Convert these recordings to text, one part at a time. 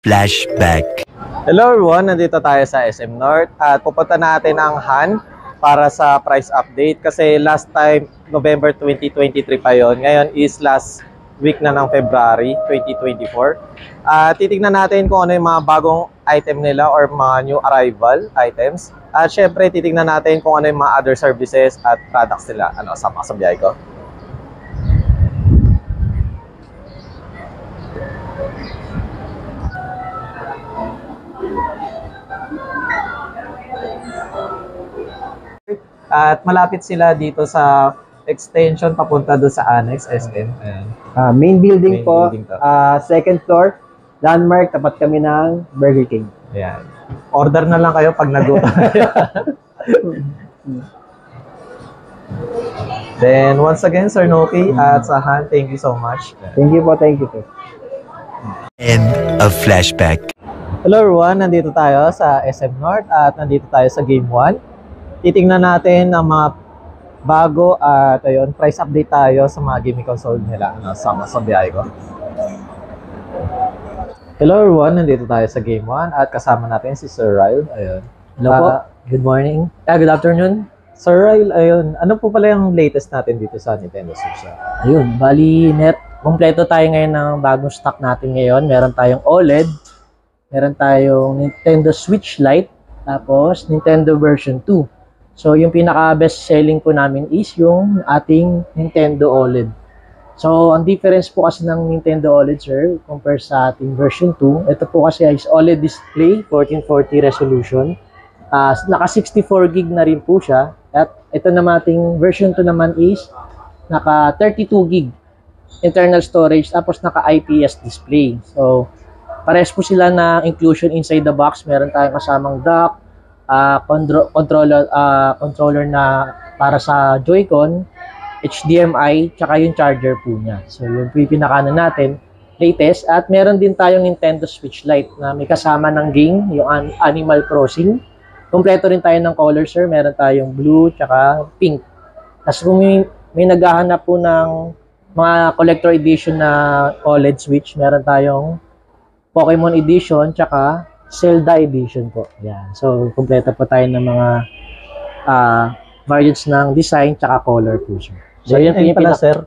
Flashback. Hello everyone, nandito tayo sa SM North at pupunta natin ang Han para sa price update kasi last time November 2023 pa yon. Ngayon is last week na ng February 2024. Titignan natin kung ano yung mga bagong item nila or mga new arrival items. At syempre titignan natin kung ano yung mga other services at products nila. Sama sa biyahe ko. At malapit sila dito sa extension papunta doon sa Annex SM. Ayan. Main building Main po, building to. second floor, landmark, tapat kami ng Burger King. Ayan. Order na lang kayo pag nagutom. Then once again, Sir Noki at sa Han, thank you so much. Thank you po, thank you po. End of flashback. Hello everyone, nandito tayo sa SM North at nandito tayo sa Game 1. Titingnan natin ang mga bago at ayun, price update tayo sa mga gaming console nila. Sama sa biyahe ko. Hello everyone, nandito tayo sa Game 1 at kasama natin si Sir Ryle. Ayun. Hello po. Good morning. Good afternoon. Sir Ryle, ayun, ano po pala yung latest natin dito sa Nintendo Switch? Ayun, bali kompleto tayo ngayon ng bagong stock natin ngayon. Meron tayong OLED, meron tayong Nintendo Switch Lite, tapos Nintendo version 2. So, yung pinaka-best selling po namin is yung ating Nintendo OLED. So, ang difference po kasi ng Nintendo OLED, sir, compare sa ating version 2, ito po kasi is OLED display, 1440 resolution. Naka 64 gig na rin po siya. At ito naman ating version 2 naman is naka 32 gig internal storage, tapos naka IPS display. So, pares po sila na inclusion inside the box. Meron tayong kasamang dock, controller na para sa Joy-Con, HDMI, tsaka yung charger po niya. So, yun po yung pinakaano natin, latest. At meron din tayong Nintendo Switch Lite na may kasama ng game, yung Animal Crossing. Kompleto rin tayo ng color, sir. Meron tayong blue, tsaka pink. Tapos kung may naghahanap po ng mga collector edition na OLED Switch, meron tayong Pokemon Edition, tsaka Zelda Edition po. Yan. So, kompleto po tayo ng mga variants ng design tsaka color po, sir. So, yun pala, sir.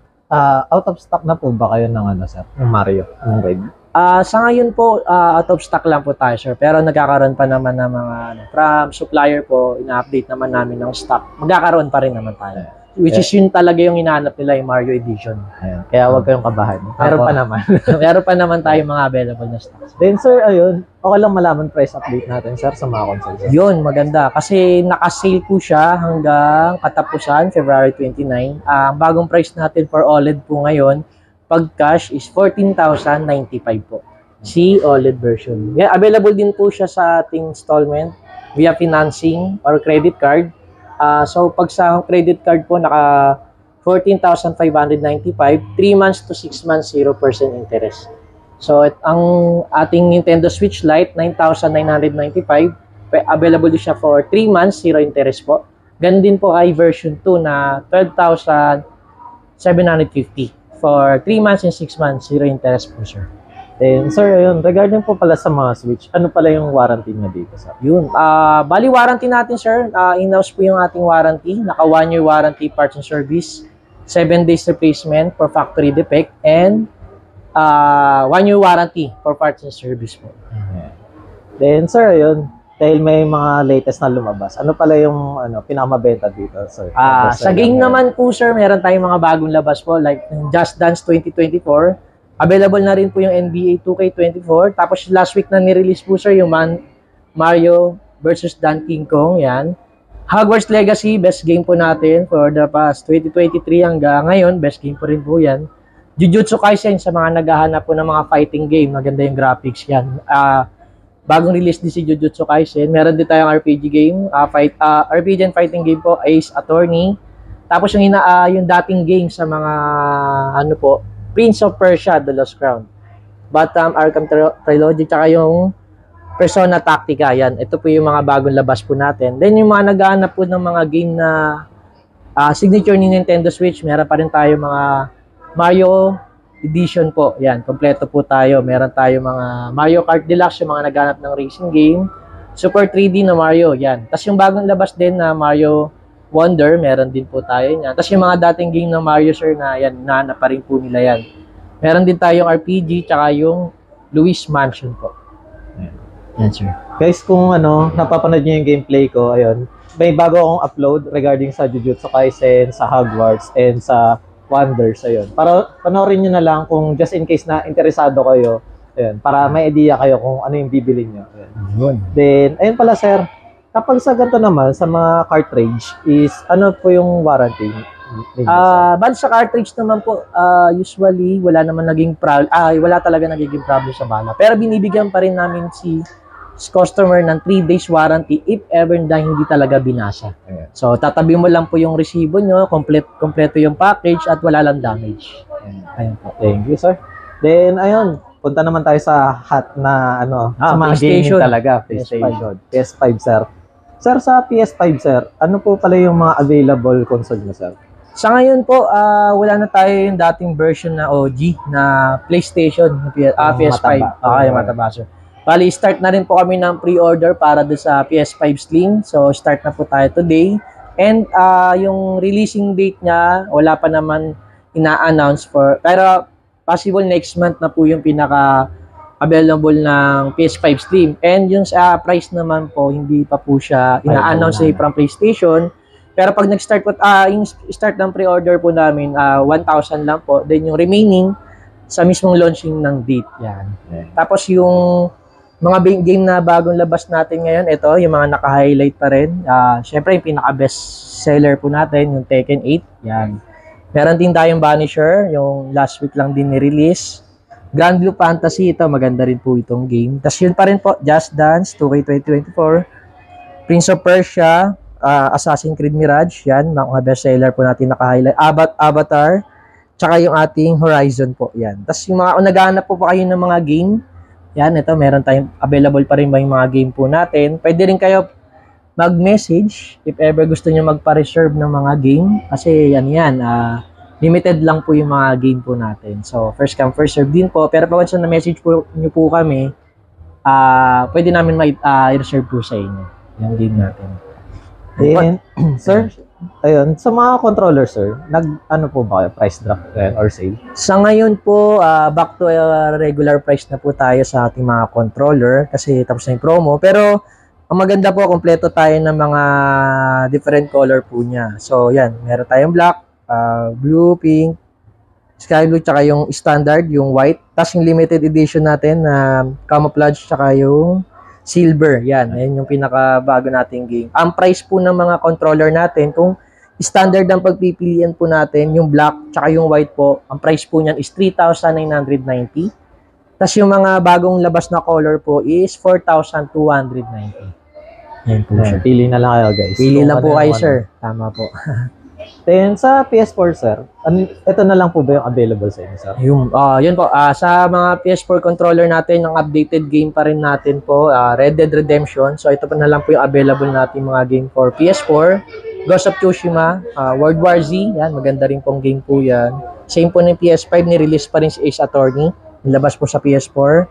Out of stock na po ba kayo ng sir? Ng Mario? Ng Red? Sa ngayon po, out of stock lang po tayo, sir. Pero nagkakaroon pa naman ng mga from supplier po, ina-update naman namin ng stock. Magkakaroon pa rin naman tayo. Which is yun talaga yung hinahanap nila, yung Mario Edition. Ayan. Kaya huwag kayong kabahan. Meron pa naman. Meron pa naman tayong mga available na stocks. Then sir, ayun, okay lang malaman price update natin sir sa mga console. Yun, maganda. Kasi naka-sale po siya hanggang katapusan, February 29. Ang bagong price natin for OLED po ngayon, pag cash is 14,095 po. Si OLED version. Yeah, available din po siya sa ating installment via financing or credit card. So, pag sa credit card po, naka 14,595, 3 months to 6 months, 0% interest. So, ang ating Nintendo Switch Lite, 9,995, available din siya for 3 months, 0 interest po. Ganun din po ay version 2 na 12,750 for 3 months and 6 months, 0 interest po, sir. Then, sir, ayun, regarding po pala sa mga Switch, ano pala yung warranty niya dito, sir? Yun. Bali, warranty natin, sir. In-house po yung ating warranty. Naka 1 year warranty, parts and service, 7 days replacement for factory defect, and 1 year warranty for parts and service po. Then, sir, ayun, dahil may mga latest na lumabas, ano pala yung pinakamabenta dito, sir? Sa game naman po, sir, meron tayong mga bagong labas po, like Just Dance 2024. Available na rin po yung NBA 2K24. Tapos last week na nirelease po, sir, yung Mario versus King Kong. Yan. Hogwarts Legacy, best game po natin for the past 2023 hanggang ngayon. Best game po rin po yan. Jujutsu Kaisen sa mga naghahanap po ng mga fighting game. Maganda yung graphics yan. Bagong release din si Jujutsu Kaisen. Meron din tayong RPG game. RPG and fighting game po, Ace Attorney. Tapos yung dating game sa mga Prince of Persia, The Lost Crown, Gotham Arkham Trilogy, tsaka yung Persona Tactica. Yan. Ito po yung mga bagong labas po natin. Then yung mga naghahanap po ng mga game na signature ni Nintendo Switch, meron pa rin tayo mga Mario edition po. Yan, kompleto po tayo. Meron tayo mga Mario Kart Deluxe, yung mga naghanap ng racing game. Super 3D na Mario, yan. Tapos yung bagong labas din na Mario Wonder, meron din po tayo yan. Tapos yung mga dating game ng Mario, sir, na yan, nahanap pa rin po nila yan. Meron din tayong RPG, tsaka yung Luis Mansion po. Yan, sir. Guys, kung napapanood niyo yung gameplay ko, ayun, may bago akong upload regarding sa Jujutsu Kaisen, sa Hogwarts, and sa Wonders, ayun. Para panoorin nyo na lang kung just in case na interesado kayo, ayun, para may idea kayo kung ano yung bibili nyo. Ayun. Then, ayun pala sir, kapag sa ganito naman, sa mga cartridge, is ano po yung warranty? Bali sa cartridge naman po, usually, wala talaga nagiging problem sa bala. Pero binibigyan pa rin namin si customer ng 3 days warranty if ever na hindi talaga binasa. So, tatabi mo lang po yung resibo nyo, kompleto yung package at wala lang damage. Ayun po. Thank you, sir. Then, ayun, punta naman tayo sa hot na sa mga PlayStation. gaming talaga, PlayStation. PS5, sir. Sir, sa PS5, sir, ano po pala yung mga available console nyo, sir? Sa ngayon po, wala na tayo yung dating version na OG na PlayStation, PS5. Yung mataba, sir. Bali, start na rin po kami ng pre-order para doon sa PS5 Slim. So, start na po tayo today. And yung releasing date niya, wala pa naman ina-announce pero possible next month na po yung pinaka-available ng PS5 Slim. And yung price naman po, hindi pa po siya ina-announce from PlayStation. Pero pag nag-start po, yung start ng pre-order po namin, 1,000 lang po. Then yung remaining, sa mismong launching ng date. Yan. Tapos yung mga game na bagong labas natin ngayon, ito, yung mga naka-highlight pa rin. Siyempre, yung pinaka-best seller po natin, yung Tekken 8. Yan. Meron din tayong Vanisher, yung last week lang din ni-release. Grand Blue Fantasy, ito, maganda rin po itong game. Tapos yun pa rin po, Just Dance, 2K 2024. Prince of Persia, Assassin's Creed Mirage, yan, mga best seller po natin naka-highlight. Avatar, tsaka yung ating Horizon po, yan. Tapos yung mga, naghahanap po pa kayo ng mga game, yan, ito, meron tayong available pa rin ba yung mga game po natin. Pwede rin kayo mag-message if ever gusto nyo magpa-reserve ng mga game. Kasi yan, limited lang po yung mga game po natin. So, first come, first serve din po. Pero pag na message po nyo po kami, pwede namin i-reserve po sa inyo yung game natin. And, sir, ayun, sa mga controller, sir, ano po ba kayo? Price drop or sale? Sa ngayon po, back to regular price na po tayo sa ating mga controller kasi tapos na yung promo. Pero, ang maganda po, kompleto tayo ng mga different color po niya. So, yan, meron tayong black, blue, pink, sky blue, tsaka yung standard, yung white. Tapos yung limited edition natin na camouflage, tsaka yung silver. Yan yung pinakabago nating game. Ang price po ng mga controller natin, kung standard ang pagpipilian po natin, yung black tsaka yung white po, ang price po niyan is 3,990. Tapos yung mga bagong labas na color po is 4,290. Yan po, sir. Pili na lang kayo, guys. Pili lang po kayo, sir. Tama po. Then, sa PS4, sir, ito na lang po ba yung available sa inyo, sir? Yun po, sa mga PS4 controller natin, yung updated game pa rin natin po, Red Dead Redemption. So, ito pa na lang po yung available natin mga game for PS4. Ghost of Tsushima, World War Z, yan, maganda rin pong game po yan. Same po ng PS5, ni-release pa rin si Ace Attorney, nilabas po sa PS4.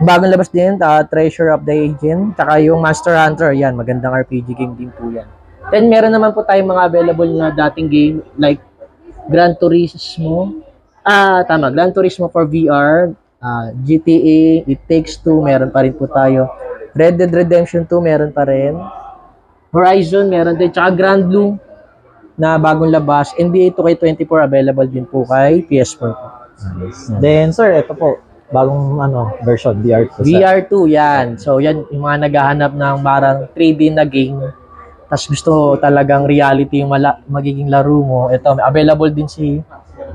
Bagong labas din, Treasure of the Aegis, tsaka yung Monster Hunter, yan, magandang RPG game din po yan. Then, meron naman po tayong mga available na dating game like Gran Turismo. Gran Turismo for VR, GTA, It Takes Two, meron pa rin po tayo. Red Dead Redemption 2, meron pa rin. Horizon, meron din. Tsaka Grand Blue na bagong labas. NBA 2K24, available din po kay PS4 po. Then, sir, ito po, bagong version, VR2. VR2, yan. So, yan, yung mga naghahanap ng parang 3D na game. Tapos gusto talagang reality yung magiging laro mo. Ito, available din si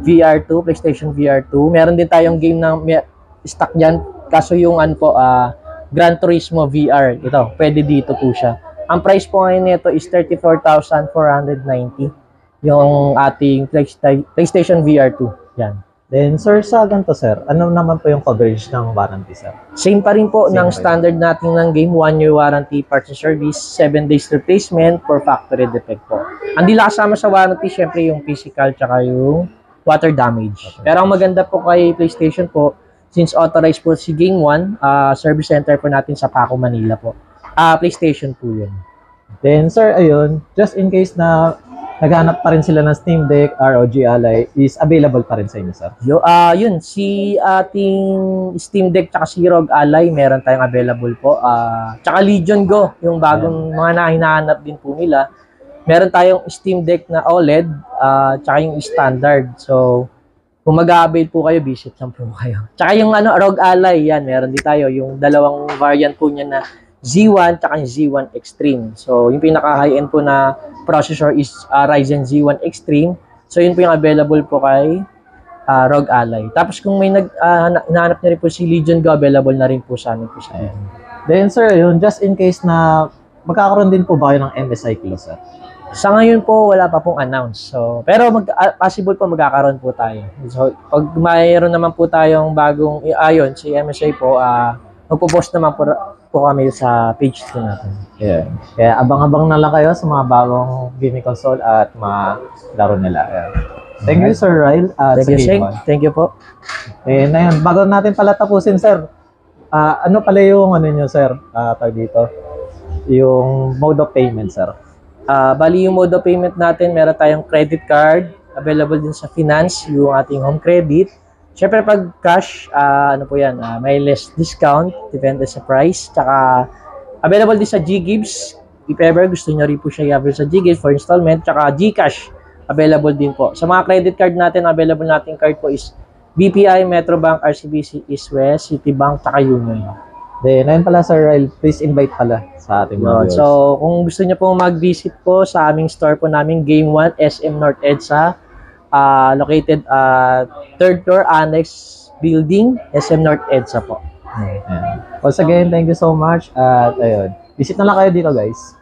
VR2, PlayStation VR2. Meron din tayong game na stock dyan. Kaso yung Gran Turismo VR. Ito, pwede dito po siya. Ang price po ngayon nito is 34,490. Yung ating PlayStation VR2. Yan. Then, sir, sa ganito, sir, ano naman po yung coverage ng warranty, sir? Same pa rin po ng standard natin ng game, 1-year warranty, parts and service, 7 days replacement for factory defect po. Ang di kasama sa warranty, syempre yung physical tsaka yung water damage. Pero ang maganda po kay PlayStation po, since authorized po si Game One, service center po natin sa Paco, Manila po. PlayStation po yun. Then sir, ayun, just in case na naghanap pa rin sila ng Steam Deck, ROG Ally, is available pa rin sa inyo, sir? Yun, si ating Steam Deck tsaka si ROG Ally, meron tayong available po. Tsaka Legion Go, yung bagong mga hinahanap din po nila. Meron tayong Steam Deck na OLED, tsaka yung standard. So, kung mag-a-avail po kayo, visit lang po kayo. Tsaka yung ROG Ally, yan, meron din tayo. Yung dalawang variant po niya na Z1 tsaka yung Z1 Extreme. So, yung pinaka-high-end po na processor is Ryzen Z1 Extreme. So, yun po yung available po kay ROG Ally. Tapos, kung may hinahanap na rin po si Legion Go, available na rin po sa amin po sa amin. Then sir, ayun, just in case na magkakaroon din po ba kayo ng MSI Close, sir? Sa ngayon po, wala pa pong announce. So, pero possible po magkakaroon po tayo. So, pag mayroon naman po tayong bagong, ayon, si MSI po, magpo-post naman po kami sa page po natin. Yeah. Kaya abang-abang na lang kayo sa mga bagong gaming console at mga laro nila. Yeah. Thank you, Sir Ryle. Thank you, Sheng. Thank you po. And ayun, bago natin pala tapusin, sir, ano pala yung ano nyo, sir, tag dito? Yung mode of payment, sir. Bali yung mode of payment natin, meron tayong credit card, available din sa finance, yung ating home credit. Siyempre pag cash, ano po yan, may less discount, depende sa price. Tsaka available din sa G-Gives, if ever gusto nyo rin po siya i-avail sa G-Gives for installment. Tsaka Gcash, available din po. Sa mga credit card natin, available natin card po is BPI, Metrobank, RCBC, East West, Citibank, tsaka Union. Then, ayun pala, Sir Ryle, please invite pala sa ating mga viewers. So, kung gusto nyo po mag-visit po sa aming store po namin, Game One, SM North EDSA, located at 3rd floor, Annex Building, SM North EDSA po. Once again, thank you so much. At ayun, visit na lang kayo dito, guys.